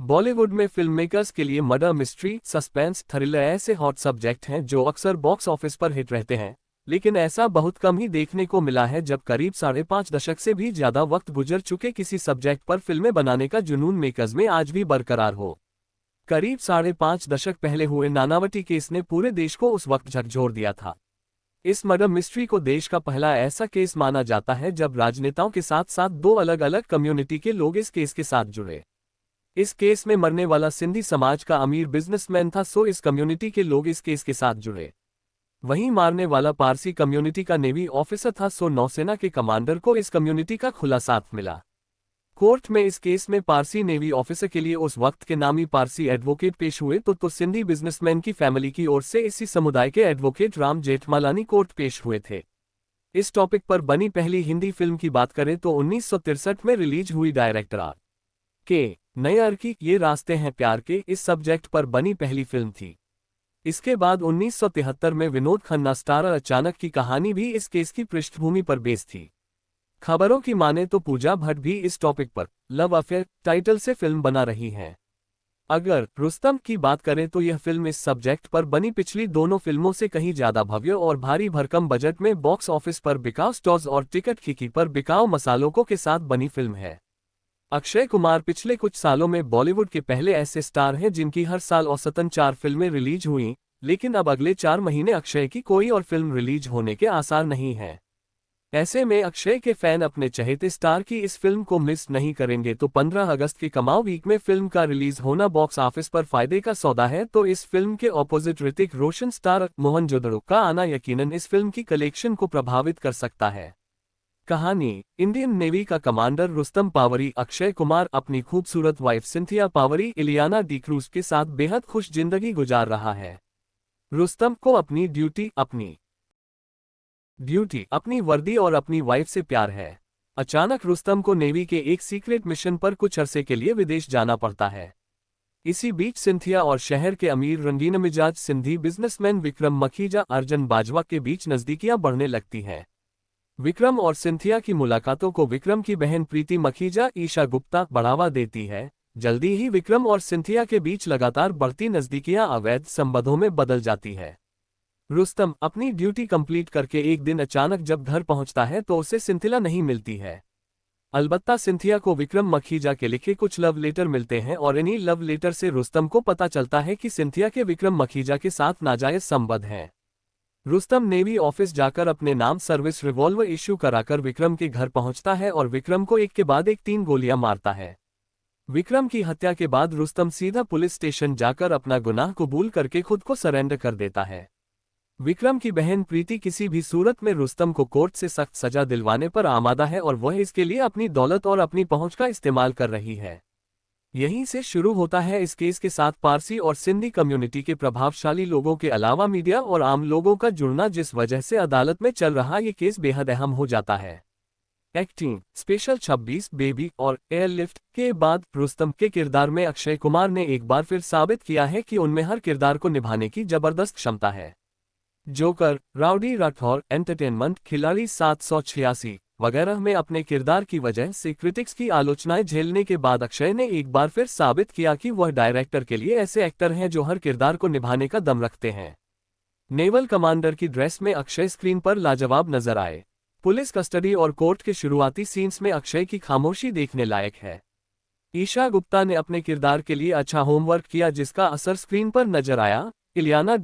बॉलीवुड में film makers के लिए मर्डर मिस्ट्री, सस्पेंस, थ्रिलर ऐसे हॉट सब्जेक्ट हैं जो अक्सर बॉक्स ऑफिस पर हिट रहते हैं। लेकिन ऐसा बहुत कम ही देखने को मिला है जब करीब 5.5 दशक से भी ज्यादा वक्त गुजर चुके किसी सब्जेक्ट पर फिल्में बनाने का जुनून मेकर्स में आज भी बरकरार हो। करीब 5.5 दशक पहले हुए नानावटी केस ने पूरे देश को उस वक्त झकझोर दिया था। इस मर्डर मिस्ट्री को देश का पहला ऐसा केस माना जाता है जब राजनेताओं के साथ साथ दो अलग अलग कम्युनिटी के लोग इस केस के साथ जुड़े। इस केस में मरने वाला सिंधी समाज का अमीर बिजनेसमैन था, सो इस कम्युनिटी के लोग इस केस के साथ जुड़े। वहीं मारने वाला पारसी कम्युनिटी का नेवी ऑफिसर था, सो नौसेना के कमांडर को इस कम्युनिटी का खुला साथ मिला। कोर्ट में इस केस में पारसी नेवी ऑफिसर के लिए उस वक्त के नामी पारसी एडवोकेट पेश हुए तो सिंधी बिजनेसमैन की फैमिली की ओर से इसी समुदाय के एडवोकेट राम जेठमलानी कोर्ट पेश हुए थे। इस टॉपिक पर बनी पहली हिंदी फिल्म की बात करें तो 1963 में रिलीज हुई डायरेक्टर आर के नैयर की ये रास्ते हैं प्यार के इस सब्जेक्ट पर बनी पहली फिल्म थी। इसके बाद 1973 में विनोद खन्ना स्टारर अचानक की कहानी भी इस केस की पृष्ठभूमि पर बेस्ड थी। खबरों की माने तो पूजा भट्ट भी इस टॉपिक पर लव अफेयर टाइटल से फिल्म बना रही हैं। अगर रुस्तम की बात करें तो यह फिल्म इस सब्जेक्ट पर बनी पिछली दोनों फिल्मों से कहीं ज्यादा भव्य और भारी भरकम बजट में बॉक्स ऑफिस पर बिकाऊ स्टॉल्स और टिकट खिकी पर बिकाऊ मसालों के साथ बनी फिल्म है। अक्षय कुमार पिछले कुछ सालों में बॉलीवुड के पहले ऐसे स्टार हैं जिनकी हर साल औसतन 4 फिल्में रिलीज हुई, लेकिन अब अगले 4 महीने अक्षय की कोई और फिल्म रिलीज होने के आसार नहीं हैं। ऐसे में अक्षय के फैन अपने चहेते स्टार की इस फिल्म को मिस नहीं करेंगे, तो 15 अगस्त के कमाऊ वीक में फिल्म का रिलीज होना बॉक्स ऑफिस पर फायदे का सौदा है। तो इस फिल्म के ऑपोजिट ऋतिक रोशन स्टार मोहनजोदड़ो का आना यकीनन इस फिल्म की कलेक्शन को प्रभावित कर सकता है। कहानी: इंडियन नेवी का कमांडर रुस्तम पावरी अक्षय कुमार अपनी खूबसूरत वाइफ सिंथिया पावरी इलियाना डिक्रूज के साथ बेहद खुश जिंदगी गुजार रहा है। रुस्तम को अपनी ड्यूटी, अपनी वर्दी और अपनी वाइफ से प्यार है। अचानक रुस्तम को नेवी के एक सीक्रेट मिशन पर कुछ अरसे के लिए विदेश जाना पड़ता है। इसी बीच सिंथिया और शहर के अमीर रंगीन मिजाज सिंधी बिजनेसमैन विक्रम मखीजा अर्जुन बाजवा के बीच नजदीकियां बढ़ने लगती हैं। विक्रम और सिंथिया की मुलाकातों को विक्रम की बहन प्रीति मखीजा ईशा गुप्ता बढ़ावा देती है। जल्दी ही विक्रम और सिंथिया के बीच लगातार बढ़ती नजदीकियां अवैध संबंधों में बदल जाती है। रुस्तम अपनी ड्यूटी कंप्लीट करके एक दिन अचानक जब घर पहुंचता है तो उसे सिंथिया नहीं मिलती है। अलबत्ता सिंथिया को विक्रम मखीजा के लिखे कुछ लव लेटर मिलते हैं और इन्हीं लव लेटर से रुस्तम को पता चलता है कि सिंथिया के विक्रम मखीजा के साथ नाजायज संबंध हैं। रुस्तम नेवी ऑफिस जाकर अपने नाम सर्विस रिवॉल्वर इश्यू कराकर विक्रम के घर पहुंचता है और विक्रम को एक के बाद एक 3 गोलियां मारता है। विक्रम की हत्या के बाद रुस्तम सीधा पुलिस स्टेशन जाकर अपना गुनाह कबूल करके खुद को सरेंडर कर देता है। विक्रम की बहन प्रीति किसी भी सूरत में रुस्तम को कोर्ट से सख्त सजा दिलवाने पर आमादा है और वह इसके लिए अपनी दौलत और अपनी पहुंच का इस्तेमाल कर रही है। यहीं से शुरू होता है इस केस के साथ पारसी और सिंधी कम्युनिटी के प्रभावशाली लोगों के अलावा मीडिया और आम लोगों का जुड़ना, जिस वजह से अदालत में चल रहा ये केस बेहद अहम हो जाता है। एक्टिंग: स्पेशल 26 बेबी और एयरलिफ्ट के बाद रुस्तम के किरदार में अक्षय कुमार ने एक बार फिर साबित किया है कि उनमें हर किरदार को निभाने की जबरदस्त क्षमता है। जोकर, राउडी राठौर, एंटरटेनमेंट, खिलाड़ी 786 वगैरह में अपने किरदार की वजह से क्रिटिक्स की आलोचनाएं झेलने के बाद अक्षय ने एक बार फिर साबित किया कि वह डायरेक्टर के लिए ऐसे एक्टर हैं जो हर किरदार को निभाने का दम रखते हैं। नेवल कमांडर की ड्रेस में अक्षय स्क्रीन पर लाजवाब नजर आए। पुलिस कस्टडी और कोर्ट के शुरुआती सीन्स में अक्षय की खामोशी देखने लायक है। ईशा गुप्ता ने अपने किरदार के लिए अच्छा होमवर्क किया जिसका असर स्क्रीन पर नजर आया। इलियाना